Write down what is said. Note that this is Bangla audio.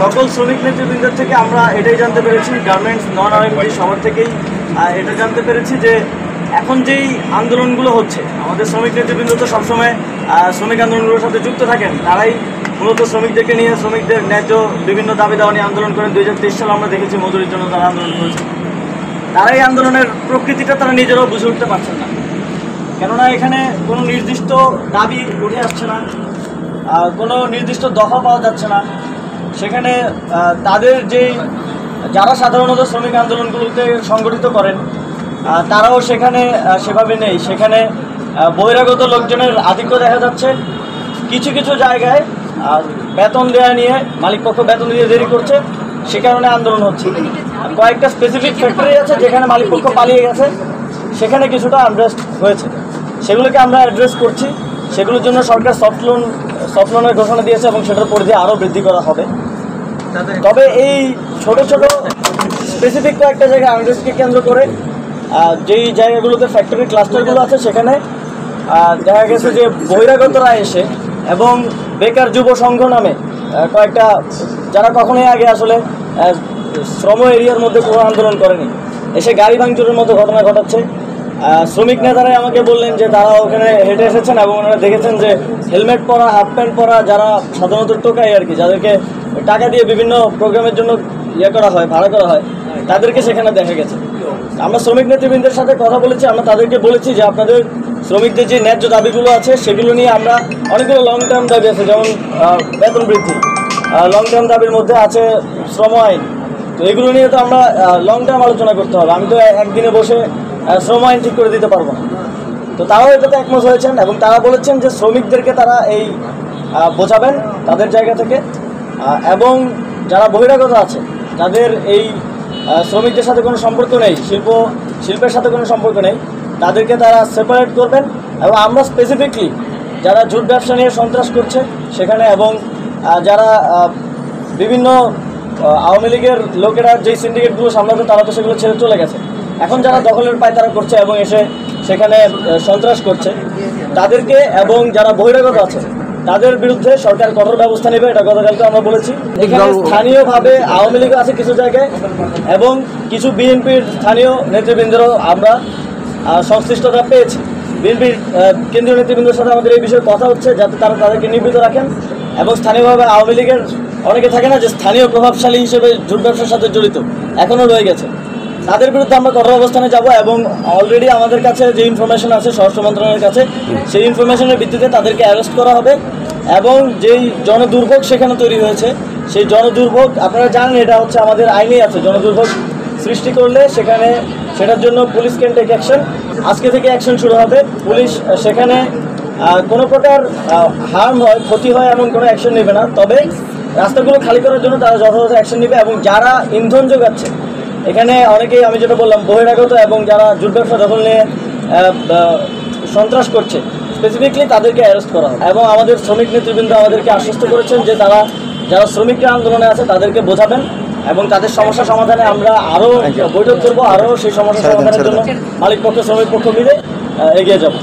সকল শ্রমিক নেতৃবৃন্দের থেকে আমরা এটাই জানতে পেরেছি, গার্মেন্টস নন আরএমজি সবার থেকেই এটা জানতে পেরেছি যে এখন যেই আন্দোলনগুলো হচ্ছে, আমাদের শ্রমিক নেতৃবৃন্দ তো সবসময় শ্রমিক আন্দোলনগুলোর সাথে যুক্ত থাকেন, তারাই মূলত শ্রমিকদেরকে নিয়ে শ্রমিকদের ন্যায্য বিভিন্ন দাবি দাওয়া নিয়ে আন্দোলন করেন। 2023 সালে আমরা দেখেছি মজুরির জন্য তারা আন্দোলন করেছে। তারা এই আন্দোলনের প্রকৃতিটা তারা নিজেরাও বুঝে উঠতে পারছেন না, কেননা এখানে কোনো নির্দিষ্ট দাবি উঠে আসছে না, কোনো নির্দিষ্ট দফা পাওয়া যাচ্ছে না। সেখানে তাদের যারা সাধারণত শ্রমিক আন্দোলনগুলোতে সংগঠিত করেন তারাও সেখানে সেভাবে নেই। সেখানে বহিরাগত লোকজনের আধিক্য দেখা যাচ্ছে। কিছু কিছু জায়গায় বেতন দেওয়া নিয়ে মালিকপক্ষ বেতন দিয়ে দেরি করছে, সে কারণে আন্দোলন হচ্ছে। কয়েকটা স্পেসিফিক ফ্যাক্টরি আছে যেখানে মালিকপক্ষ পালিয়ে গেছে, সেখানে কিছুটা আনরেস্ট হয়েছে, সেগুলোকে আমরা অ্যাড্রেস করছি। সেগুলোর জন্য সরকার সফট লোনের ঘোষণা দিয়েছে এবং সেটার পরিধি আরও বৃদ্ধি করা হবে। তবে এই ছোট ছোট স্পেসিফিক কয়েকটা জায়গা আনরেস্টকে কেন্দ্র করে যেই জায়গাগুলোতে ফ্যাক্টরি ক্লাস্টারগুলো আছে সেখানে দেখা গেছে যে বহিরাগতরা এসে এবং বেকার যুব সংঘ নামে কয়েকটা, যারা কখনোই আগে আসলে শ্রম এরিয়ার মধ্যে কোনো আন্দোলন করেনি, এসে গাড়ি ভাঙচুরের মতো ঘটনা ঘটাচ্ছে। শ্রমিক নেতারাই আমাকে বললেন যে তারা ওখানে হেঁটে এসেছেন এবং ওনারা দেখেছেন যে হেলমেট পরা, হাফ প্যান্ট পরা, যারা সাধারণত টোকাই আর কি, যাদেরকে টাকা দিয়ে বিভিন্ন প্রোগ্রামের জন্য করা হয়, ভাড়া করা হয়, তাদেরকে সেখানে দেখা গেছে। আমরা শ্রমিক নেতৃবৃন্দের সাথে কথা বলেছি, আমরা তাদেরকে বলেছি যে আপনাদের শ্রমিকদের যে ন্যায্য দাবিগুলো আছে সেগুলো নিয়ে আমরা অনেকগুলো লং টার্ম দাবি আছে, যেমন বেতন বৃদ্ধি, লং টার্ম দাবির মধ্যে আছে শ্রম আইন। তো এগুলো নিয়ে তো আমরা লং টার্ম আলোচনা করতে হবে, আমি তো একদিনে বসে শ্রম আইন ঠিক করে দিতে পারবো না। তো তারাও এটাতে একমত হয়েছেন এবং তারা বলেছেন যে শ্রমিকদেরকে তারা এই বোঝাবেন তাদের জায়গা থেকে, এবং যারা বহিরাগত আছে, যাদের এই শ্রমিকদের সাথে কোনো সম্পর্ক নেই, শিল্পের সাথে কোনো সম্পর্ক নেই, তাদেরকে তারা সেপারেট করবেন। এবং আমরা স্পেসিফিকলি যারা জুট ব্যবসা নিয়ে সন্ত্রাস করছে সেখানে, এবং যারা বিভিন্ন আওয়ামী লীগের লোকেরা যেই সিন্ডিকেটগুলো সামলাতো তারা তো সেগুলো ছেড়ে চলে গেছে, এখন যারা দখলের পায়তারা করছে এবং এসে সেখানে সন্ত্রাস করছে তাদেরকে, এবং যারা বহিরাগত আছে তাদের বিরুদ্ধে সরকার কঠোর ব্যবস্থা নেবে, এটা গতকালকে আমরা বলেছি। এখানে স্থানীয়ভাবে আওয়ামী লীগ আছে কিছু জায়গায় এবং কিছু বিএনপির স্থানীয় নেতৃবৃন্দেরও আমরা সংশ্লিষ্টতা পেয়েছি। বিএনপির কেন্দ্রীয় নেতৃবৃন্দের সাথে আমাদের এই বিষয়ে কথা হচ্ছে, যাতে তারা তাদেরকে নিবৃত্ত রাখেন। এবং স্থানীয়ভাবে আওয়ামী লীগের অনেকে থাকে না যে স্থানীয় প্রভাবশালী হিসেবে জুট ব্যবসার সাথে জড়িত, এখনও রয়ে গেছে, তাদের বিরুদ্ধে আমরা কঠোর অবস্থানে যাব। এবং অলরেডি আমাদের কাছে যে ইনফরমেশন আছে স্বরাষ্ট্র মন্ত্রণালয়ের কাছে, সেই ইনফরমেশনের ভিত্তিতে তাদেরকে অ্যারেস্ট করা হবে। এবং যেই জনদুর্ভোগ সেখানে তৈরি হয়েছে, সেই জনদুর্ভোগ আপনারা জানেন এটা হচ্ছে আমাদের আইনেই আছে, জনদুর্ভোগ সৃষ্টি করলে সেখানে সেটার জন্য পুলিশ ক্যান টেক অ্যাকশন। আজকে থেকে অ্যাকশন শুরু হবে। পুলিশ সেখানে কোনো প্রকার হার্ম হয়, ক্ষতি হয় এমন কোনো অ্যাকশন নেবে না, তবে রাস্তাগুলো খালি করার জন্য তারা যথাযথ অ্যাকশন নেবে। এবং যারা ইন্ধন যোগাচ্ছে, এখানে অনেকেই আমি যেটা বললাম বহিরাগত এবং যারা জুট ব্যবসা দখল নিয়ে সন্ত্রাস করছে, স্পেসিফিকলি তাদেরকে অ্যারেস্ট করা হবে। এবং আমাদের শ্রমিক নেতৃবৃন্দ আমাদেরকে আশ্বস্ত করেছেন যে তারা যারা শ্রমিকরা আন্দোলনে আছে তাদেরকে বোঝাবেন এবং তাদের সমস্যা সমাধানে আমরা আরও বৈঠক করবো, আরও সেই সমস্যা সমাধানের জন্য মালিক পক্ষ শ্রমিক পক্ষ মিলে এগিয়ে যাব।